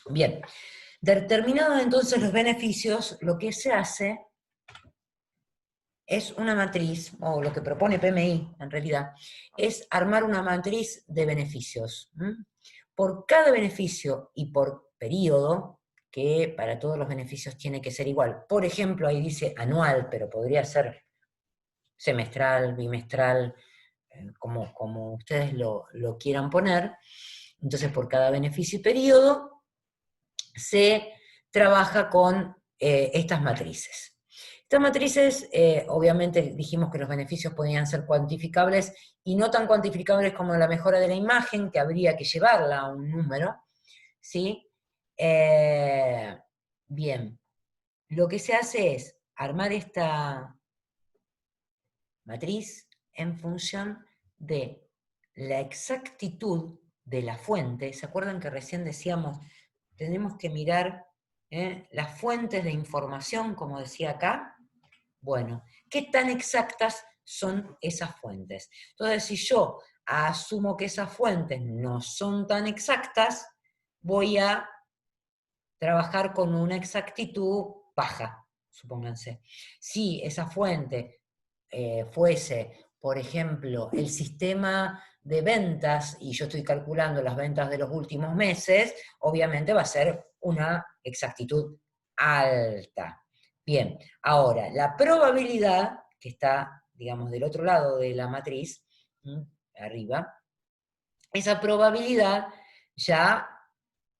Bien, determinados entonces los beneficios, lo que se hace es una matriz, o lo que propone PMI en realidad, es armar una matriz de beneficios. Por cada beneficio y por periodo, que para todos los beneficios tiene que ser igual. Por ejemplo, ahí dice anual, pero podría ser semestral, bimestral, como ustedes lo quieran poner. Entonces, por cada beneficio y periodo, se trabaja con estas matrices. Estas matrices, obviamente dijimos que los beneficios podían ser cuantificables y no tan cuantificables como la mejora de la imagen, que habría que llevarla a un número, ¿sí? Bien, lo que se hace es armar esta matriz en función de la exactitud de la fuente. ¿Se acuerdan que recién decíamos, tenemos que mirar las fuentes de información, como decía acá? Bueno, ¿qué tan exactas son esas fuentes? Entonces, si yo asumo que esas fuentes no son tan exactas, voy a trabajar con una exactitud baja, supónganse. Si esa fuente fuese, por ejemplo, el sistema de ventas, y yo estoy calculando las ventas de los últimos meses, obviamente va a ser una exactitud alta. Bien, ahora, la probabilidad, que está, digamos, del otro lado de la matriz, arriba, esa probabilidad ya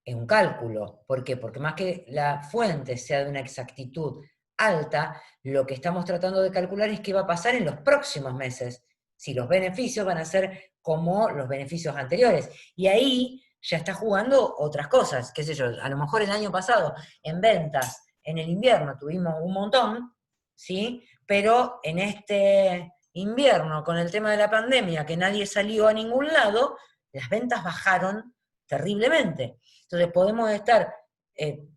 es un cálculo. ¿Por qué? Porque más que la fuente sea de una exactitud alta, lo que estamos tratando de calcular es qué va a pasar en los próximos meses, si los beneficios van a ser como los beneficios anteriores. Y ahí ya está jugando otras cosas, qué sé yo, a lo mejor el año pasado en ventas, en el invierno tuvimos un montón, ¿sí? Pero en este invierno, con el tema de la pandemia, que nadie salió a ningún lado, las ventas bajaron terriblemente. Entonces podemos estar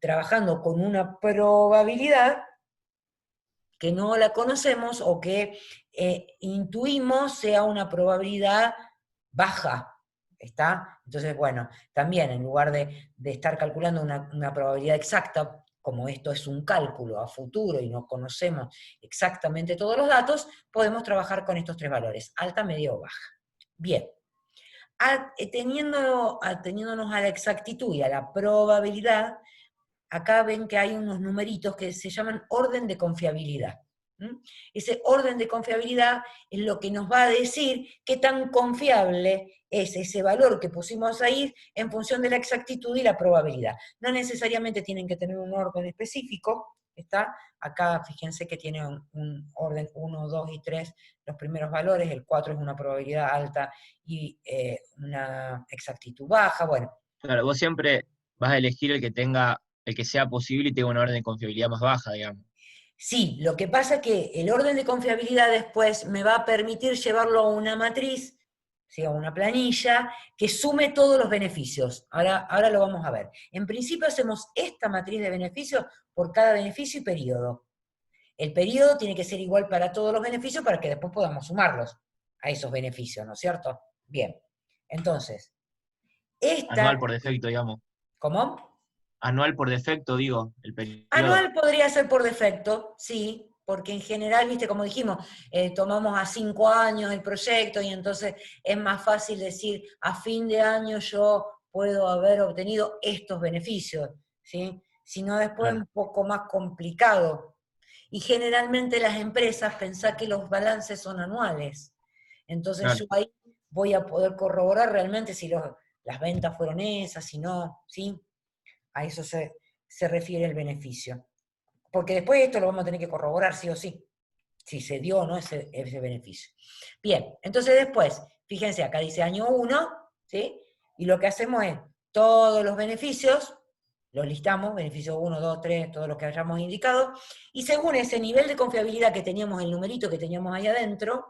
trabajando con una probabilidad que no la conocemos o que intuimos sea una probabilidad baja. ¿Está? Entonces, bueno, también en lugar de estar calculando una probabilidad exacta, como esto es un cálculo a futuro y no conocemos exactamente todos los datos, podemos trabajar con estos tres valores, alta, media o baja. Bien, ateniéndonos a la exactitud y a la probabilidad, acá ven que hay unos numeritos que se llaman orden de confiabilidad. Ese orden de confiabilidad es lo que nos va a decir qué tan confiable es ese valor que pusimos ahí en función de la exactitud y la probabilidad. No necesariamente tienen que tener un orden específico, ¿está? Acá fíjense que tiene un orden 1, 2 y 3, los primeros valores, el 4 es una probabilidad alta y una exactitud baja, bueno. Claro, vos siempre vas a elegir el que sea posible y tenga una orden de confiabilidad más baja, digamos. Sí, lo que pasa es que el orden de confiabilidad después me va a permitir llevarlo a una matriz, ¿sí? A una planilla, que sume todos los beneficios. Ahora lo vamos a ver. En principio hacemos esta matriz de beneficios por cada beneficio y periodo. El periodo tiene que ser igual para todos los beneficios para que después podamos sumarlos a esos beneficios, ¿no es cierto? Bien, entonces, Anual esta, por defecto, digamos. ¿cómo? Anual por defecto, digo, el periodo. Anual podría ser por defecto, sí, porque en general, viste, como dijimos, tomamos a 5 años el proyecto y entonces es más fácil decir, a fin de año yo puedo haber obtenido estos beneficios, ¿sí? Si no, después es Claro, un poco más complicado. Y generalmente las empresas pensán que los balances son anuales. Entonces claro. yo ahí voy a poder corroborar realmente si las ventas fueron esas, si no, ¿sí? A eso se refiere el beneficio. Porque después esto lo vamos a tener que corroborar sí o sí, si se dio o no ese beneficio. Bien, entonces después, fíjense, acá dice año 1, ¿sí? Y lo que hacemos es, todos los beneficios, los listamos, beneficio 1, 2, 3, todos los que hayamos indicado, y según ese nivel de confiabilidad que teníamos, el numerito que teníamos ahí adentro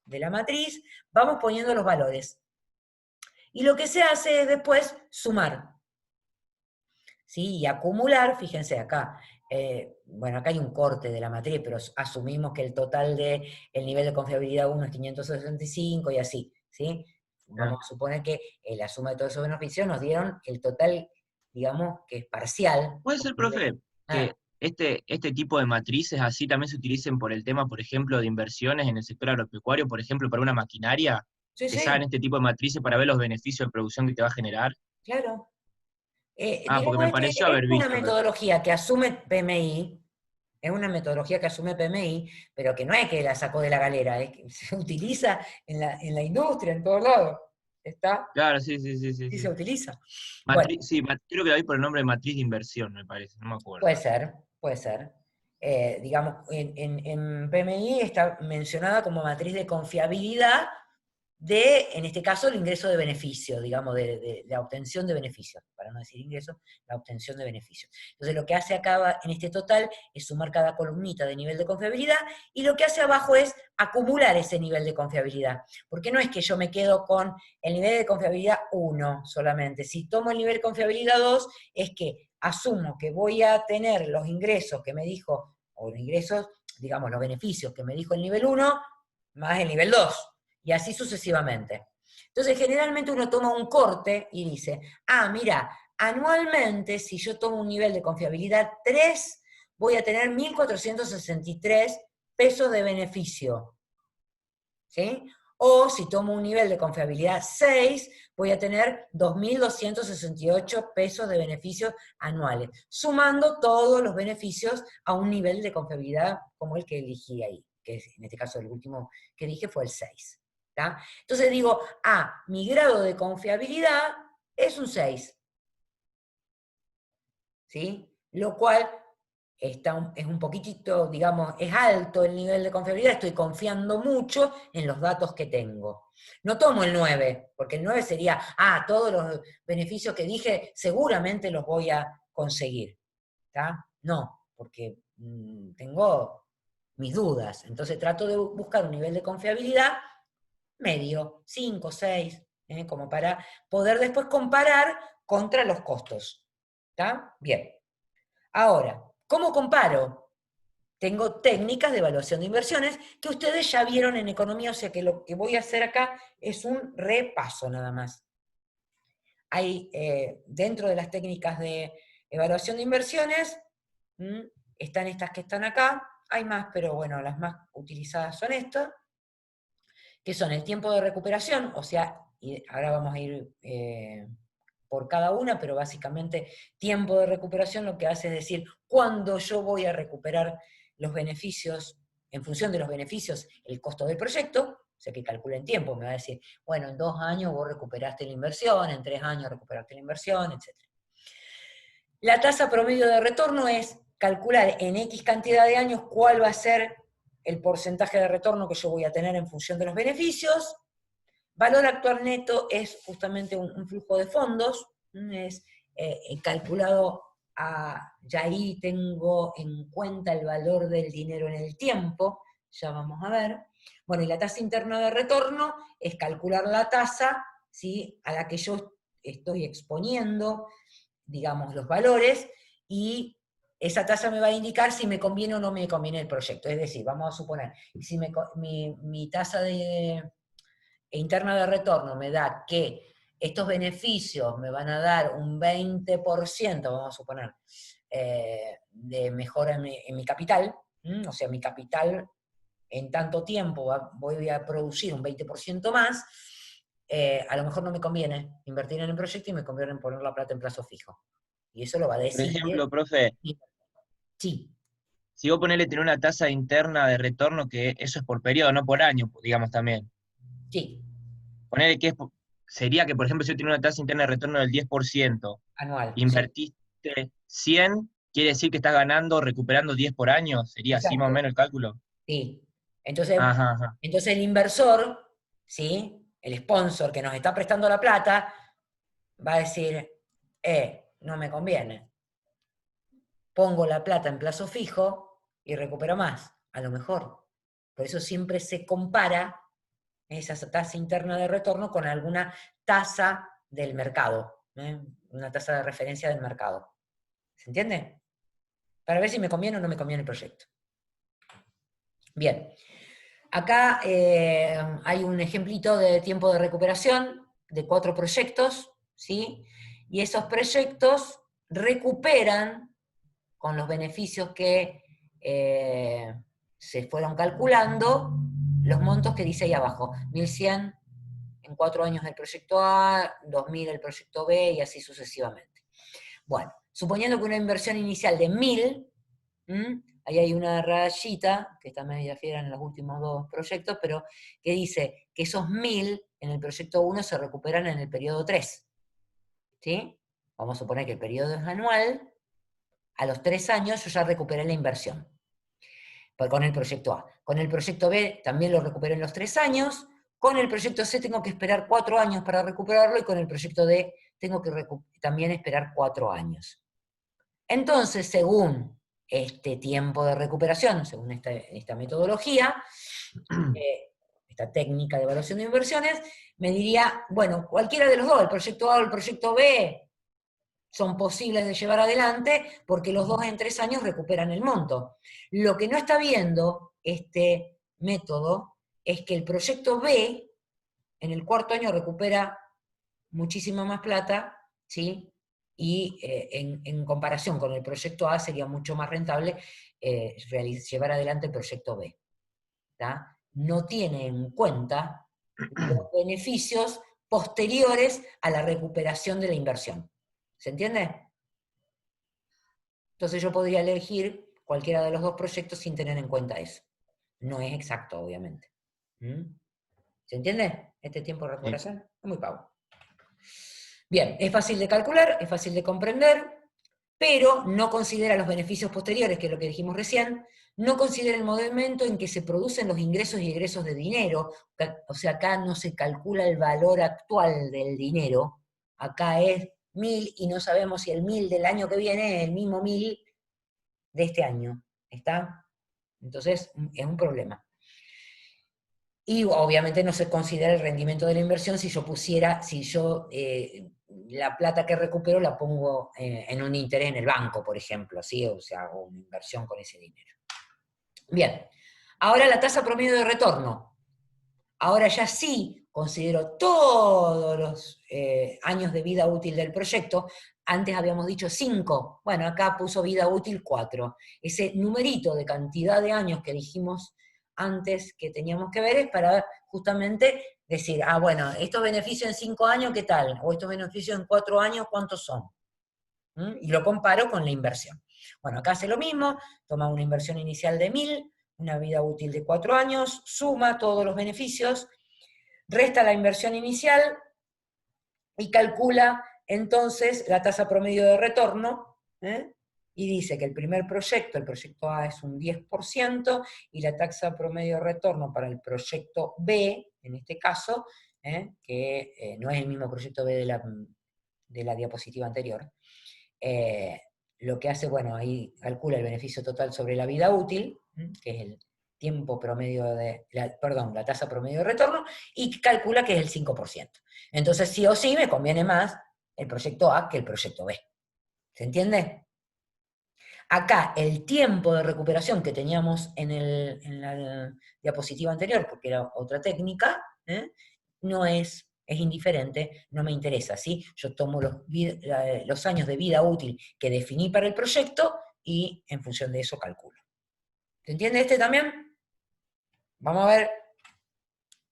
de la matriz, vamos poniendo los valores. Y lo que se hace es después sumar. ¿Sí? Y acumular, fíjense acá, bueno, acá hay un corte de la matriz, pero asumimos que el total del nivel de confiabilidad 1 es 565 y así, ¿sí? Claro. Vamos a suponer que la suma de todos esos beneficios nos dieron el total, digamos, que es parcial. Puede ser, profe, Ah, que este tipo de matrices así también se utilicen por el tema, por ejemplo, de inversiones en el sector agropecuario, por ejemplo, para una maquinaria, sí, que se hagan sí, este tipo de matrices para ver los beneficios de producción que te va a generar. claro. Ah, porque Digamos, me pareció es haber una visto, metodología que asume PMI, es una metodología que asume PMI, pero que no es que la sacó de la galera, es que se utiliza en la industria, en todos lados. ¿Está? claro, sí, sí, sí, sí, Sí se sí. utiliza. Bueno, Sí, creo que la vi por el nombre de matriz de inversión, me parece, no me acuerdo. puede ser, puede ser. Digamos, en PMI está mencionada como matriz de confiabilidad de, en este caso, el ingreso de beneficio, digamos, de la obtención de beneficios, para no decir ingreso, la obtención de beneficios. Entonces, lo que hace acá en este total es sumar cada columnita de nivel de confiabilidad, y lo que hace abajo es acumular ese nivel de confiabilidad. Porque no es que yo me quedo con el nivel de confiabilidad 1 solamente. Si tomo el nivel de confiabilidad 2, es que asumo que voy a tener los ingresos que me dijo, o los ingresos, digamos, los beneficios que me dijo el nivel 1, más el nivel 2 y así sucesivamente. Entonces, generalmente uno toma un corte y dice, ah, mira, anualmente, si yo tomo un nivel de confiabilidad 3, voy a tener 1.463 pesos de beneficio. ¿Sí? O si tomo un nivel de confiabilidad 6, voy a tener 2.268 pesos de beneficios anuales, sumando todos los beneficios a un nivel de confiabilidad como el que elegí ahí, que es, en este caso el último que dije fue el 6. ¿Tá? Entonces digo, mi grado de confiabilidad es un 6. ¿Sí? Lo cual es un poquitito, digamos, es alto el nivel de confiabilidad, estoy confiando mucho en los datos que tengo. No tomo el 9, porque el 9 sería, todos los beneficios que dije seguramente los voy a conseguir. ¿Tá? No, porque tengo mis dudas. Entonces trato de buscar un nivel de confiabilidad medio, 5, 6, como para poder después comparar contra los costos. ¿Está? Bien. Ahora, ¿cómo comparo? Tengo técnicas de evaluación de inversiones que ustedes ya vieron en economía, o sea que lo que voy a hacer acá es un repaso nada más. Hay, dentro de las técnicas de evaluación de inversiones, están estas que están acá, hay más, pero bueno, las más utilizadas son estas, que son el tiempo de recuperación, o sea, y ahora vamos a ir por cada una, pero básicamente tiempo de recuperación lo que hace es decir, cuándo yo voy a recuperar los beneficios, en función de los beneficios, el costo del proyecto, o sea que calculen tiempo, me va a decir, bueno, en 2 años vos recuperaste la inversión, en 3 años recuperaste la inversión, etc. La tasa promedio de retorno es calcular en X cantidad de años cuál va a ser el porcentaje de retorno que yo voy a tener en función de los beneficios. Valor actual neto es justamente un flujo de fondos, es calculado ya ahí tengo en cuenta el valor del dinero en el tiempo, ya vamos a ver. Bueno, y la tasa interna de retorno es calcular la tasa, ¿sí?, a la que yo estoy exponiendo, digamos, los valores, y esa tasa me va a indicar si me conviene o no me conviene el proyecto. Es decir, vamos a suponer, si mi tasa interna de retorno me da que estos beneficios me van a dar un 20%, vamos a suponer, de mejora en mi capital, o sea, mi capital en tanto tiempo voy a producir un 20% más, a lo mejor no me conviene invertir en el proyecto y me conviene poner la plata en plazo fijo. Y eso lo va a Por decidir. ejemplo, profe, Sí, si vos ponele tener una tasa interna de retorno, que eso es por periodo, no por año, digamos también. sí, Ponele que sería que, por ejemplo, si yo tengo una tasa interna de retorno del 10%, anual, sí, invertiste 100, quiere decir que estás ganando, recuperando 10 por año, ¿sería así más o exacto. menos el cálculo? Sí. Entonces, Ajá, ajá. entonces el inversor, ¿sí?, el sponsor que nos está prestando la plata, va a decir, no me conviene. Pongo la plata en plazo fijo y recupero más, a lo mejor. Por eso siempre se compara esa tasa interna de retorno con alguna tasa del mercado, una tasa de referencia del mercado. ¿Se entiende? Para ver si me conviene o no me conviene el proyecto. Bien. Acá hay un ejemplito de tiempo de recuperación de 4 proyectos, ¿sí? Y esos proyectos recuperan con los beneficios que se fueron calculando, los montos que dice ahí abajo, 1.100 en 4 años del proyecto A, 2.000 el proyecto B, y así sucesivamente. Bueno, suponiendo que una inversión inicial de 1.000, ahí hay una rayita, que está media fiera en los últimos 2 proyectos, pero que dice que esos 1.000 en el proyecto 1 se recuperan en el periodo 3. ¿Sí? Vamos a suponer que el periodo es anual, a los 3 años yo ya recuperé la inversión, con el proyecto A. Con el proyecto B también lo recuperé en los 3 años, con el proyecto C tengo que esperar 4 años para recuperarlo, y con el proyecto D tengo que también esperar 4 años. Entonces, según este tiempo de recuperación, según esta metodología, esta técnica de evaluación de inversiones, me diría, bueno, cualquiera de los dos, el proyecto A o el proyecto B, son posibles de llevar adelante porque los dos en 3 años recuperan el monto. Lo que no está viendo este método es que el proyecto B en el 4.º año recupera muchísima más plata, ¿sí? Y en comparación con el proyecto A sería mucho más rentable llevar adelante el proyecto B. ¿tá? No tiene en cuenta los beneficios posteriores a la recuperación de la inversión. ¿Se entiende? Entonces yo podría elegir cualquiera de los 2 proyectos sin tener en cuenta eso. No es exacto, obviamente. ¿Se entiende? Este tiempo de recuperación es muy pavo. Bien, es fácil de calcular, es fácil de comprender, pero no considera los beneficios posteriores, que es lo que dijimos recién, no considera el momento en que se producen los ingresos y egresos de dinero, o sea, acá no se calcula el valor actual del dinero, acá es 1.000 y no sabemos si el 1.000 del año que viene es el mismo 1.000 de este año, ¿está? Entonces, es un problema. Y obviamente no se considera el rendimiento de la inversión si yo la plata que recupero la pongo en un interés en el banco, por ejemplo, ¿sí? O sea, hago una inversión con ese dinero. Bien, ahora la tasa promedio de retorno. Ahora ya sí considero todos los años de vida útil del proyecto. Antes habíamos dicho 5, bueno, acá puso vida útil 4. Ese numerito de cantidad de años que dijimos antes que teníamos que ver es para justamente decir, bueno, estos beneficios en 5 años, ¿qué tal? O estos beneficios en 4 años, ¿cuántos son? Y lo comparo con la inversión. Bueno, acá hace lo mismo, toma una inversión inicial de 1.000, una vida útil de 4 años, suma todos los beneficios, resta la inversión inicial y calcula entonces la tasa promedio de retorno, y dice que el primer proyecto, el proyecto A, es un 10%, y la tasa promedio de retorno para el proyecto B, en este caso, que no es el mismo proyecto B de la diapositiva anterior, lo que hace, bueno, ahí calcula el beneficio total sobre la vida útil, que es el tiempo promedio la tasa promedio de retorno, y calcula que es el 5%. Entonces, sí o sí, me conviene más el proyecto A que el proyecto B. ¿Se entiende? Acá, el tiempo de recuperación que teníamos en la diapositiva anterior, porque era otra técnica, no es indiferente, no me interesa, ¿sí? Yo tomo los años de vida útil que definí para el proyecto y en función de eso calculo. ¿Se entiende este también? Vamos a ver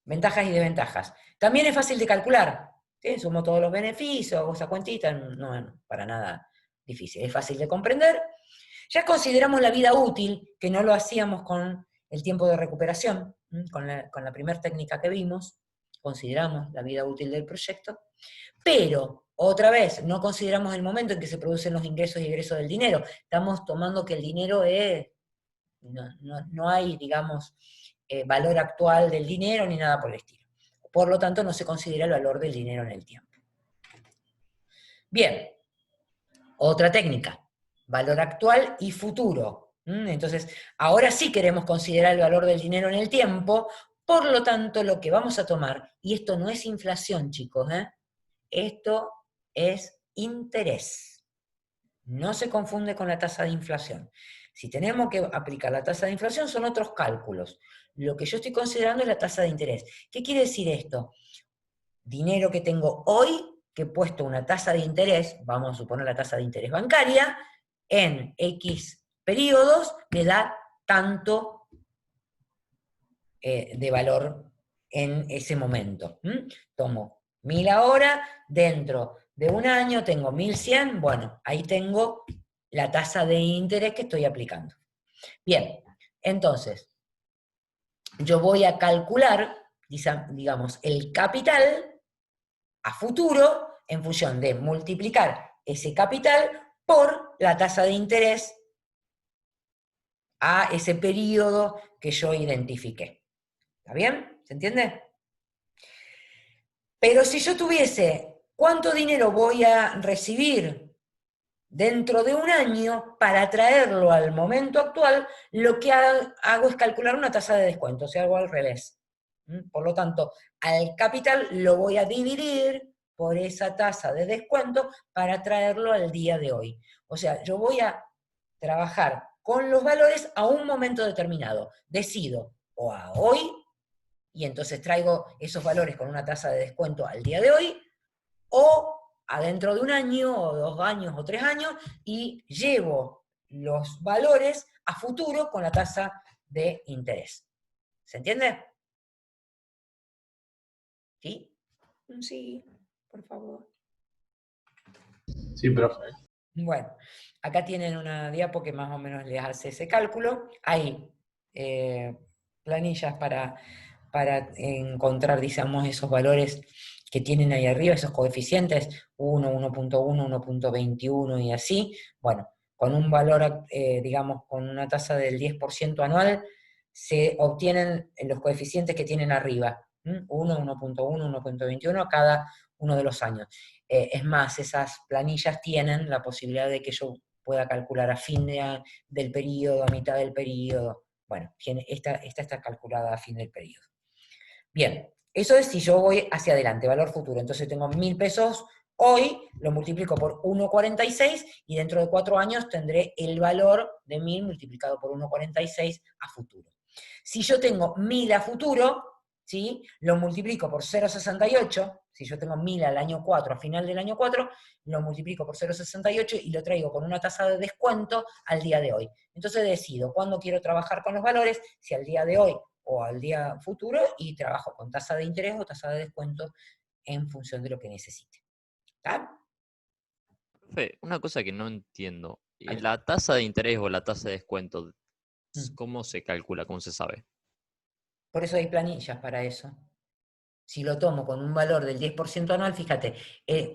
ventajas y desventajas. También es fácil de calcular, ¿sí? Sumo todos los beneficios, hago esa cuentita, no para nada difícil, es fácil de comprender. Ya consideramos la vida útil, que no lo hacíamos con el tiempo de recuperación, con la primera técnica que vimos, consideramos la vida útil del proyecto, pero, otra vez, no consideramos el momento en que se producen los ingresos y egresos del dinero. Estamos tomando que el dinero no hay, digamos, valor actual del dinero ni nada por el estilo. Por lo tanto, no se considera el valor del dinero en el tiempo. Bien, otra técnica, valor actual y futuro. Entonces, ahora sí queremos considerar el valor del dinero en el tiempo, por lo tanto, lo que vamos a tomar, y esto no es inflación, chicos, esto es interés. No se confunde con la tasa de inflación. Si tenemos que aplicar la tasa de inflación, son otros cálculos. Lo que yo estoy considerando es la tasa de interés. ¿Qué quiere decir esto? Dinero que tengo hoy que he puesto una tasa de interés, vamos a suponer la tasa de interés bancaria, en X periodos me da tanto de valor en ese momento. Tomo 1000 ahora, dentro de un año tengo 1100, bueno, ahí tengo la tasa de interés que estoy aplicando. Bien, entonces, yo voy a calcular, digamos, el capital a futuro en función de multiplicar ese capital por la tasa de interés a ese periodo que yo identifiqué. ¿Está bien? ¿Se entiende? Pero si yo tuviese cuánto dinero voy a recibir dentro de un año para traerlo al momento actual, lo que hago es calcular una tasa de descuento, o sea, hago al revés. Por lo tanto, al capital lo voy a dividir por esa tasa de descuento para traerlo al día de hoy. O sea, yo voy a trabajar con los valores a un momento determinado. Decido o a hoy, y entonces traigo esos valores con una tasa de descuento al día de hoy, o adentro de un año, o 2 años, o 3 años, y llevo los valores a futuro con la tasa de interés. ¿Se entiende? ¿Sí? Sí, por favor. Sí, profe. Bueno, acá tienen una diapo que más o menos les hace ese cálculo. Hay planillas para encontrar, digamos, esos valores que tienen ahí arriba, esos coeficientes, 1, 1.1, 1.21 y así. Bueno, con un valor, digamos, con una tasa del 10% anual, se obtienen los coeficientes que tienen arriba. 1, 1.1, 1.21 cada uno de los años. Es más, esas planillas tienen la posibilidad de que yo pueda calcular a fin del periodo, a mitad del periodo. Bueno, esta está calculada a fin del periodo. Bien, eso es si yo voy hacia adelante, valor futuro. Entonces tengo 1000 pesos hoy, lo multiplico por 1,46 y dentro de 4 años tendré el valor de 1000 multiplicado por 1,46 a futuro. Si yo tengo 1000 a futuro, ¿sí? Lo multiplico por 0,68, si yo tengo 1000 al año 4, a final del año 4, lo multiplico por 0,68 y lo traigo con una tasa de descuento al día de hoy. Entonces decido cuándo quiero trabajar con los valores, si al día de hoy o al día futuro, y trabajo con tasa de interés o tasa de descuento en función de lo que necesite. ¿Está? Profe, una cosa que no entiendo. Vale. La tasa de interés o la tasa de descuento, Mm. ¿cómo se calcula? ¿Cómo se sabe? Por eso hay planillas para eso. Si lo tomo con un valor del 10% anual, fíjate,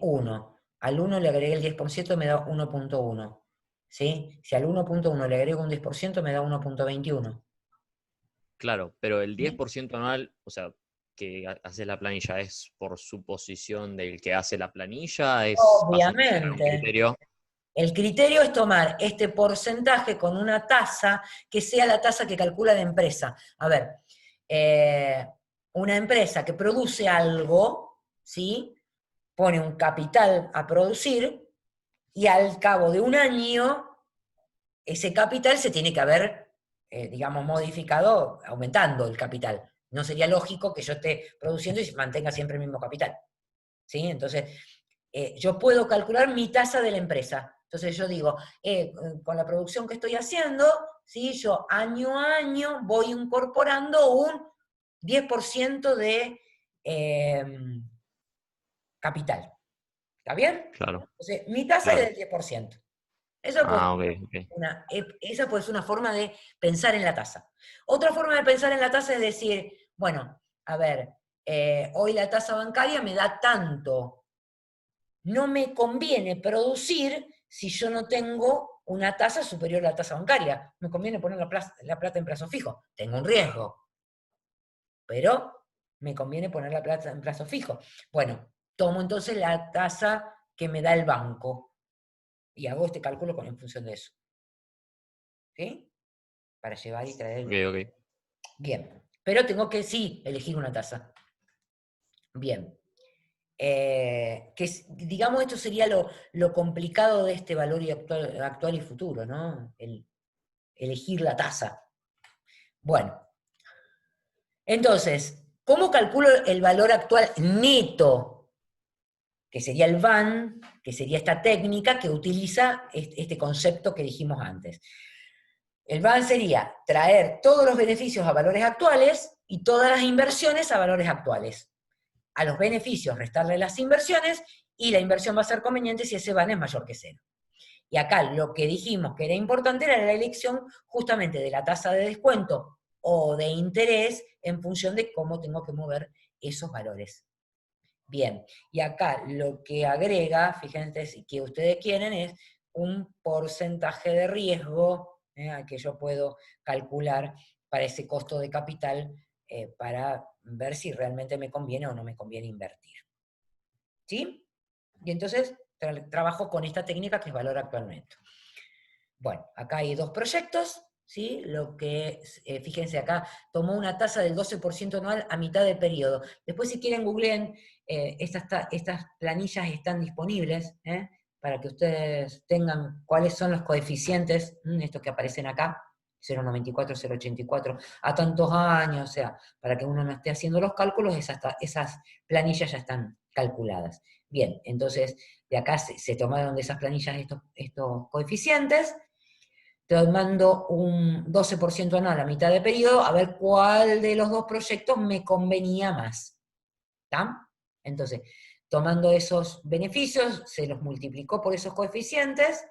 1. Al 1 le agregué el 10%, me da 1.1. ¿Sí? Si al 1.1 le agrego un 10%, me da 1.21. Claro, pero el ¿Sí? 10% anual, o sea, que hace la planilla, ¿es por suposición del que hace la planilla? ¿Es basándose en algún Obviamente. criterio? El criterio es tomar este porcentaje con una tasa que sea la tasa que calcula la empresa. A ver, una empresa que produce algo, ¿sí? Pone un capital a producir y al cabo de un año ese capital se tiene que haber, digamos, modificado, aumentando el capital. No sería lógico que yo esté produciendo y mantenga siempre el mismo capital. ¿Sí? Entonces, yo puedo calcular mi tasa de la empresa. Entonces yo digo, con la producción que estoy haciendo, ¿sí? Yo año a año voy incorporando un 10% de capital. ¿Está bien? Claro, Entonces, mi tasa es claro. del 10%. Eso puede Ah, ok, ser ok. esa puede ser una forma de pensar en la tasa. Otra forma de pensar en la tasa es decir, bueno, a ver, hoy la tasa bancaria me da tanto. No me conviene producir si yo no tengo una tasa superior a la tasa bancaria. Me conviene poner la plata en plazo fijo. Tengo un riesgo, pero me conviene poner la plata en plazo fijo. Bueno, tomo entonces la tasa que me da el banco y hago este cálculo en función de eso. ¿Sí? Para llevar y Ok, traer. ok. Bien. Pero tengo que sí elegir una tasa. Bien. Digamos, esto sería lo complicado de este valor actual y futuro, ¿no? Elegir la tasa. Bueno, entonces, ¿cómo calculo el valor actual neto? que sería el VAN, que sería esta técnica que utiliza este concepto que dijimos antes. El VAN sería traer todos los beneficios a valores actuales y todas las inversiones a valores actuales. A los beneficios restarle las inversiones, y la inversión va a ser conveniente si ese VAN es mayor que 0. Y acá lo que dijimos que era importante era la elección justamente de la tasa de descuento o de interés en función de cómo tengo que mover esos valores. Bien, y acá lo que agrega, fíjense, que ustedes quieren es un porcentaje de riesgo que yo puedo calcular para ese costo de capital para ver si realmente me conviene o no me conviene invertir. ¿Sí? Y entonces trabajo con esta técnica que es valor actual neto. Bueno, acá hay 2 proyectos, ¿sí? Lo que, fíjense acá, tomó una tasa del 12% anual a mitad de periodo. Después si quieren googleen, estas planillas están disponibles, para que ustedes tengan cuáles son los coeficientes, estos que aparecen acá, 0,94, 0,84, a tantos años, o sea, para que uno no esté haciendo los cálculos, esas planillas ya están calculadas. Bien, entonces, de acá se tomaron de esas planillas estos coeficientes, tomando un 12% anual a mitad de periodo, a ver cuál de los 2 proyectos me convenía más. ¿Está? Entonces, tomando esos beneficios, se los multiplicó por esos coeficientes,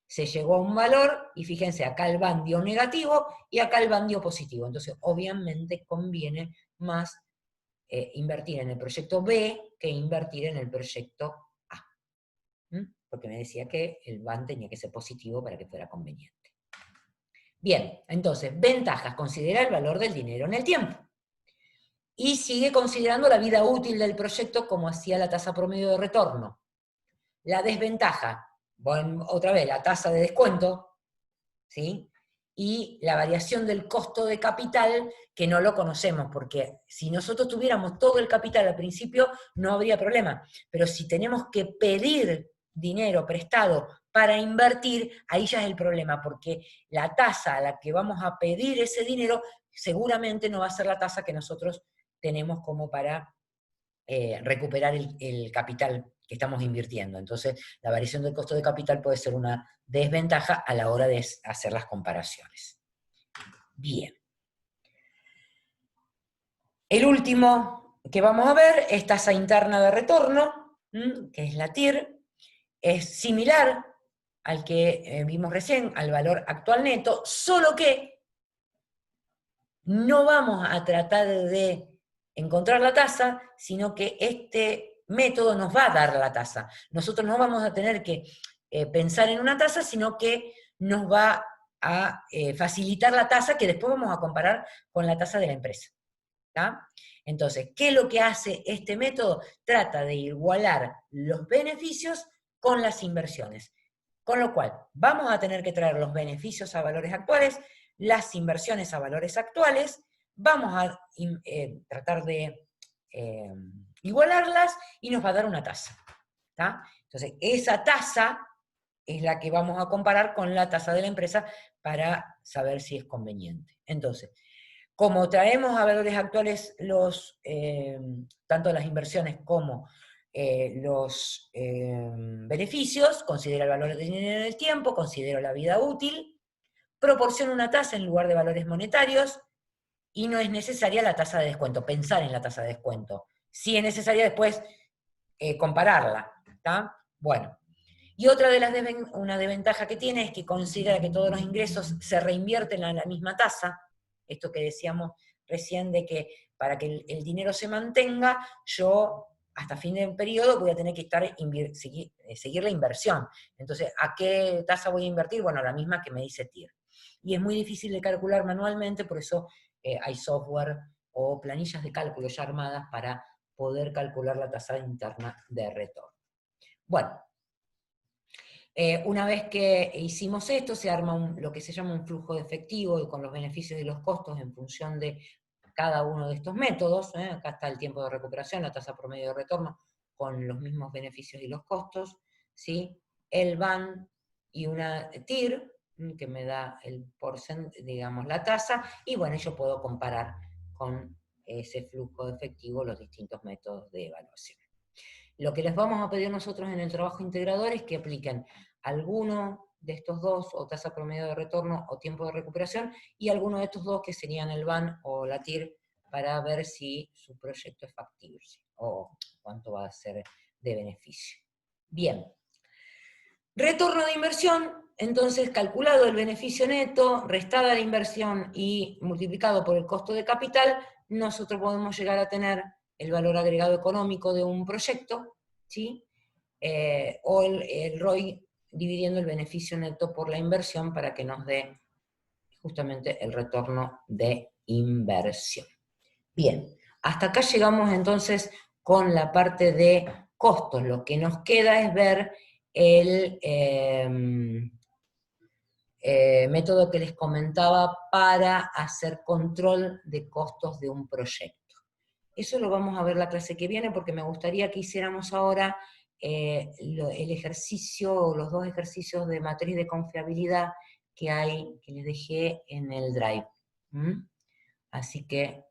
se llegó a un valor, y fíjense, acá el VAN dio negativo, y acá el VAN dio positivo. Entonces, obviamente conviene más invertir en el proyecto B que invertir en el proyecto A. Porque me decía que el VAN tenía que ser positivo para que fuera conveniente. Bien, entonces, ventajas, considera el valor del dinero en el tiempo. Y sigue considerando la vida útil del proyecto como hacía la tasa promedio de retorno. La desventaja, bueno, otra vez, la tasa de descuento, ¿sí? Y la variación del costo de capital, que no lo conocemos, porque si nosotros tuviéramos todo el capital al principio, no habría problema. Pero si tenemos que pedir dinero prestado para invertir, ahí ya es el problema, porque la tasa a la que vamos a pedir ese dinero seguramente no va a ser la tasa que nosotros tenemos como para recuperar el capital que estamos invirtiendo. Entonces, la variación del costo de capital puede ser una desventaja a la hora de hacer las comparaciones. Bien. El último que vamos a ver es tasa interna de retorno, que es la TIR. Es similar al que vimos recién, al valor actual neto, solo que no vamos a tratar de encontrar la tasa, sino que este método nos va a dar la tasa. Nosotros no vamos a tener que pensar en una tasa, sino que nos va a facilitar la tasa que después vamos a comparar con la tasa de la empresa. ¿Tá? Entonces, ¿qué es lo que hace este método? Trata de igualar los beneficios con las inversiones. Con lo cual, vamos a tener que traer los beneficios a valores actuales, las inversiones a valores actuales, vamos a tratar de igualarlas y nos va a dar una tasa. ¿Tá? Entonces, esa tasa es la que vamos a comparar con la tasa de la empresa para saber si es conveniente. Entonces, como traemos a valores actuales tanto las inversiones como los beneficios, considera el valor del dinero en el tiempo, considero la vida útil, proporciona una tasa en lugar de valores monetarios, y no es necesaria la tasa de descuento, pensar en la tasa de descuento. Sí es necesaria después compararla. ¿Tá? Bueno, y otra de las una desventaja que tiene es que considera que todos los ingresos se reinvierten a la misma tasa. Esto que decíamos recién de que para que el dinero se mantenga, yo hasta fin de periodo voy a tener que seguir la inversión. Entonces, ¿a qué tasa voy a invertir? Bueno, la misma que me dice TIR. Y es muy difícil de calcular manualmente, por eso hay software o planillas de cálculo ya armadas para poder calcular la tasa interna de retorno. Bueno, una vez que hicimos esto, se arma lo que se llama un flujo de efectivo y con los beneficios y los costos en función de cada uno de estos métodos. Acá está el tiempo de recuperación, la tasa promedio de retorno, con los mismos beneficios y los costos, ¿sí? El VAN y una TIR, que me da digamos, la tasa, y bueno, yo puedo comparar con ese flujo de efectivo los distintos métodos de evaluación. Lo que les vamos a pedir nosotros en el trabajo integrador es que apliquen alguno de estos dos, o tasa promedio de retorno o tiempo de recuperación, y alguno de estos dos que serían el BAN o la TIR, para ver si su proyecto es factible, o cuánto va a ser de beneficio. Bien. Retorno de inversión, entonces calculado el beneficio neto, restada la inversión y multiplicado por el costo de capital, nosotros podemos llegar a tener el valor agregado económico de un proyecto, ¿sí? O el ROI dividiendo el beneficio neto por la inversión para que nos dé justamente el retorno de inversión. Bien, hasta acá llegamos entonces con la parte de costos. Lo que nos queda es ver el método que les comentaba para hacer control de costos de un proyecto. Eso lo vamos a ver la clase que viene, porque me gustaría que hiciéramos ahora el ejercicio, o los dos ejercicios de matriz de confiabilidad que les dejé en el Drive. Así que